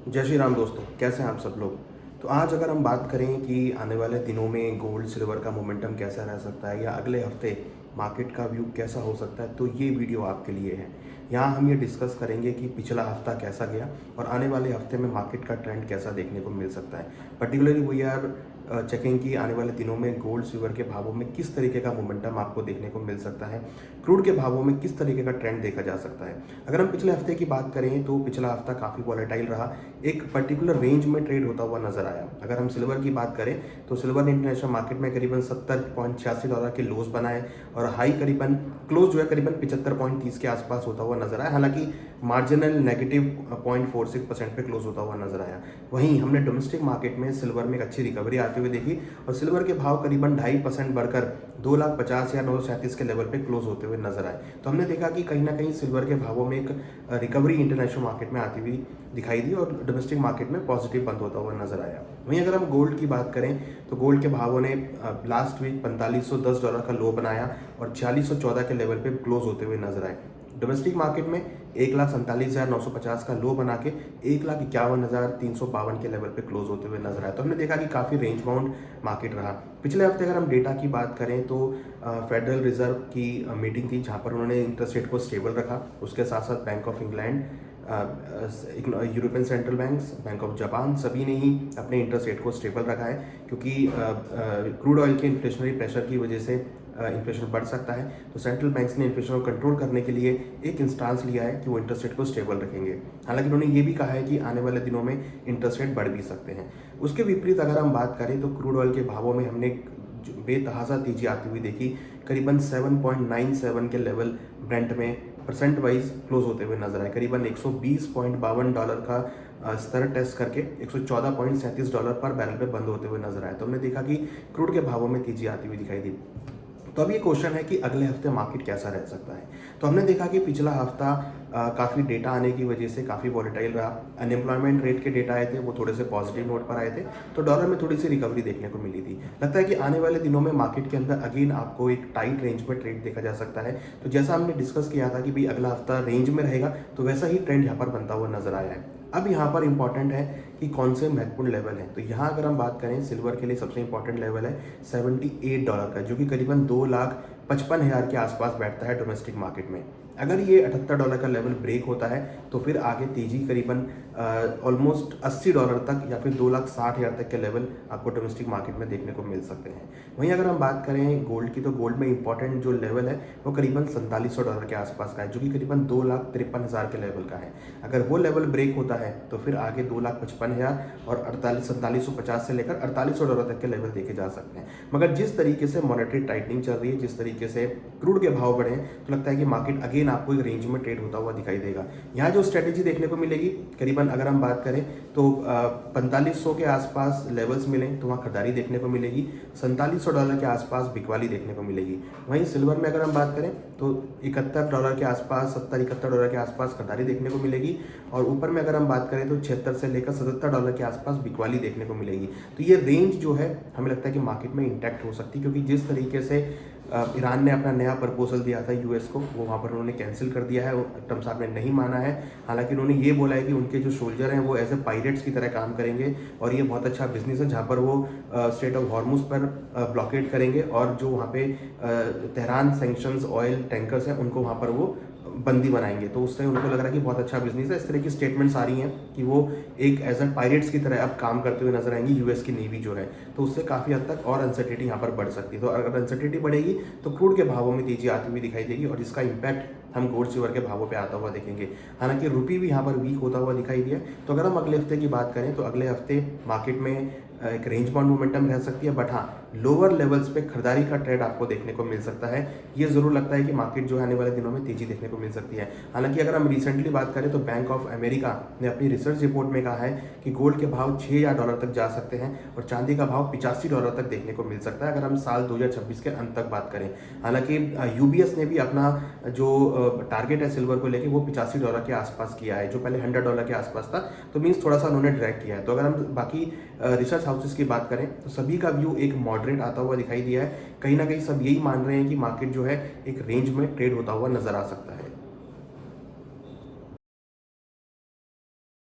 जय श्री राम दोस्तों, कैसे हैं आप सब लोग। तो आज अगर हम बात करें कि आने वाले दिनों में गोल्ड सिल्वर का मोमेंटम कैसा रह सकता है या अगले हफ्ते मार्केट का व्यू कैसा हो सकता है, तो ये वीडियो आपके लिए है। यहाँ हम ये डिस्कस करेंगे कि पिछला हफ्ता कैसा गया और आने वाले हफ्ते में मार्केट का ट्रेंड कैसा देखने को मिल सकता है। पर्टिकुलरली वी आर चेकिंग कि आने वाले दिनों में गोल्ड सिल्वर के भावों में किस तरीके का मोमेंटम आपको देखने को मिल सकता है, क्रूड के भावों में किस तरीके का ट्रेंड देखा जा सकता है। अगर हम पिछले हफ्ते की बात करें तो पिछला हफ्ता काफ़ी वॉलेटाइल रहा, एक पर्टिकुलर रेंज में ट्रेड होता हुआ नजर आया। अगर हम सिल्वर की बात करें तो सिल्वर ने इंटरनेशनल मार्केट में करीबन $70.86 के लोज बनाए और हाई करीबन क्लोज जो है करीबन 75.30 के आसपास होता हुआ नजर आया। हालांकि मार्जिनल नेगेटिव 0.46% पे क्लोज होता हुआ नजर आया। वहीं हमने डोमेस्टिक मार्केट में सिल्वर में एक अच्छी रिकवरी आते हुए देखी और सिल्वर के भाव करीबन 2.5% बढ़कर 2,50,937 के लेवल पे क्लोज होते हुए नजर आए। तो हमने देखा कि कहीं ना कहीं सिल्वर के भावों में एक रिकवरी इंटरनेशनल मार्केट में आती हुई दिखाई दी और डोमेस्टिक मार्केट में पॉजिटिव बंद होता हुआ नजर आया। वहीं अगर हम गोल्ड की बात करें तो गोल्ड के भावों ने लास्ट वीक $4510 का लो बनाया और 4614 के लेवल पे क्लोज होते हुए नजर आए। डोमेस्टिक मार्केट में 1,47,950 का लो बना के 1,51,352 के लेवल पे क्लोज होते हुए नजर आया। तो हमने देखा कि काफ़ी रेंज बाउंड मार्केट रहा। पिछले हफ्ते अगर हम डेटा की बात करें तो फेडरल रिजर्व की मीटिंग थी जहां पर उन्होंने इंटरेस्ट रेट को स्टेबल रखा। उसके साथ साथ bank of England, European central banks, bank of Japan, सभी ने ही अपने इंटरेस्ट रेट को स्टेबल रखा है क्योंकि क्रूड ऑयल के इन्फ्लेशनरी प्रेशर की वजह से इन्फ्लेशन बढ़ सकता है। तो सेंट्रल बैंक्स ने इन्फ्लेशन को कंट्रोल करने के लिए एक इंस्टांस लिया है कि वो इंटरेस्ट रेट को स्टेबल रखेंगे। हालांकि उन्होंने ये भी कहा है कि आने वाले दिनों में इंटरेस्ट रेट बढ़ भी सकते हैं। उसके विपरीत अगर हम बात करें तो क्रूड ऑयल के भावों में हमने बेतहासा तेजी आती हुई देखी। करीबन 7.97 के लेवल ब्रेंट में परसेंट वाइज क्लोज होते हुए नजर आए। करीबन $120.52 का स्तर टेस्ट करके $114.37 पर बैरल पे बंद होते हुए नजर आए। तो हमने देखा कि क्रूड के भावों में तेजी आती हुई दिखाई दी। तो अब ये क्वेश्चन है कि अगले हफ्ते मार्केट कैसा रह सकता है। तो हमने देखा कि पिछला हफ्ता काफ़ी डेटा आने की वजह से काफ़ी वॉलेटाइल रहा। अनएम्प्लॉयमेंट रेट के डेटा आए थे, वो थोड़े से पॉजिटिव नोट पर आए थे, तो डॉलर में थोड़ी सी रिकवरी देखने को मिली थी। लगता है कि आने वाले दिनों में मार्केट के अंदर अगेन आपको एक टाइट रेंज में ट्रेड देखा जा सकता है। तो जैसा हमने डिस्कस किया था कि भाई अगला हफ्ता रेंज में रहेगा, तो वैसा ही ट्रेंड यहाँ पर बनता हुआ नजर आया है। अब यहाँ पर इंपॉर्टेंट है कि कौन से महत्वपूर्ण लेवल हैं। तो यहाँ अगर हम बात करें सिल्वर के लिए सबसे इंपॉर्टेंट लेवल है $78 का, जो कि करीबन 2,55,000 के आसपास बैठता है डोमेस्टिक मार्केट में। अगर ये $78 का लेवल ब्रेक होता है तो फिर आगे तेजी करीबन ऑलमोस्ट $80 तक या फिर 2,60,000 तक के लेवल आपको डोमेस्टिक मार्केट में देखने को मिल सकते हैं। वहीं अगर हम बात करें गोल्ड की तो गोल्ड में इंपॉर्टेंट जो लेवल है वो करीबन $4700 के आसपास का है, जो कि करीबन 2,53,000 के लेवल का है। अगर वो लेवल ब्रेक होता है तो फिर आगे 2,55,000 और 4750 से लेकर $4800 तक के लेवल देखे जा सकते हैं। मगर जिस तरीके से मॉनेटरी टाइटनिंग चल रही है, जिस तरीके से क्रूड के भाव बढ़े हैं, तो लगता है कि मार्केट अगेन आपको एक रेंज में ट्रेड होता हुआ दिखाई देगा। यहाँ जो स्ट्रेटेजी देखने को मिलेगी, करीबन अगर हम बात करें तो 4500 के आसपास लेवल्स मिले तो वहाँ खरीदारी देखने को मिलेगी। $4700 के आसपास बिकवाली देखने को मिलेगी। वहीं सिल्वर में अगर हम बात करें तो $71 के आसपास, 70-71 के आसपास खरीदारी देखने को मिलेगी और ऊपर में अगर हम बात करें तो 76 से लेकर $77 के आसपास बिकवाली देखने को मिलेगी। तो ये रेंज जो है हमें लगता है कि मार्केट में इंटैक्ट हो सकती है, क्योंकि जिस तरीके से ईरान ने अपना नया प्रपोजल दिया था यूएस को, वो वहाँ पर उन्होंने कैंसिल कर दिया है। ट्रम्प साहब ने नहीं माना है। हालांकि उन्होंने ये बोला है कि उनके जो सोल्जर हैं वो एज ए पायरेट्स की तरह काम करेंगे और ये बहुत अच्छा बिजनेस है, जहाँ पर वो स्ट्रेट ऑफ हॉर्मुज पर ब्लॉकेड करेंगे और जो वहाँ पे तेहरान सैंक्शंस ऑयल टैंकर्स हैं उनको वहाँ पर वो बंदी बनाएंगे। तो उससे उनको लग रहा है कि बहुत अच्छा बिजनेस है। इस तरह की स्टेटमेंट्स आ रही हैं कि वो एक एज ए पायरेट्स की तरह अब काम करते हुए नजर आएंगी यूएस की नेवी जो है। तो उससे काफ़ी हद तक और अनसर्टेनिटी यहाँ पर बढ़ सकती है। तो अगर अनसर्टेनिटी बढ़ेगी तो क्रूड के भावों में तेजी आती हुई दिखाई देगी और जिसका इंपैक्ट हम गोल्ड सिल्वर के भावों पे आता हुआ देखेंगे। हालांकि रुपी भी यहाँ पर वीक होता हुआ दिखाई दिया। तो अगर हम अगले हफ्ते की बात करें तो अगले हफ्ते मार्केट में एक रेंज बाउंड मोमेंटम रह सकती है, बट हाँ लोअर लेवल्स पे खरीदारी का ट्रेंड आपको देखने को मिल सकता है। ये जरूर लगता है कि मार्केट जो है आने वाले दिनों में तेजी देखने को मिल सकती है। हालांकि अगर हम रिसेंटली बात करें तो बैंक ऑफ अमेरिका ने अपनी रिसर्च रिपोर्ट में कहा है कि गोल्ड के भाव $6,000 तक जा सकते हैं और चांदी का भाव $85 तक देखने को मिल सकता है अगर हम साल 2026 के अंत तक बात करें। हालांकि यूबीएस ने भी अपना जो टारगेट है सिल्वर को लेकर वो $85 के आसपास किया है, जो पहले $100 के आसपास था। तो मीन्स थोड़ा सा उन्होंने ड्रैग किया है। तो अगर हम बाकी रिसर्च हाउसेस की बात करें तो सभी का व्यू एक मॉडरेट आता हुआ दिखाई दिया है। कहीं ना कहीं सब यही मान रहे हैं कि मार्केट जो है एक रेंज में ट्रेड होता हुआ नजर आ सकता है।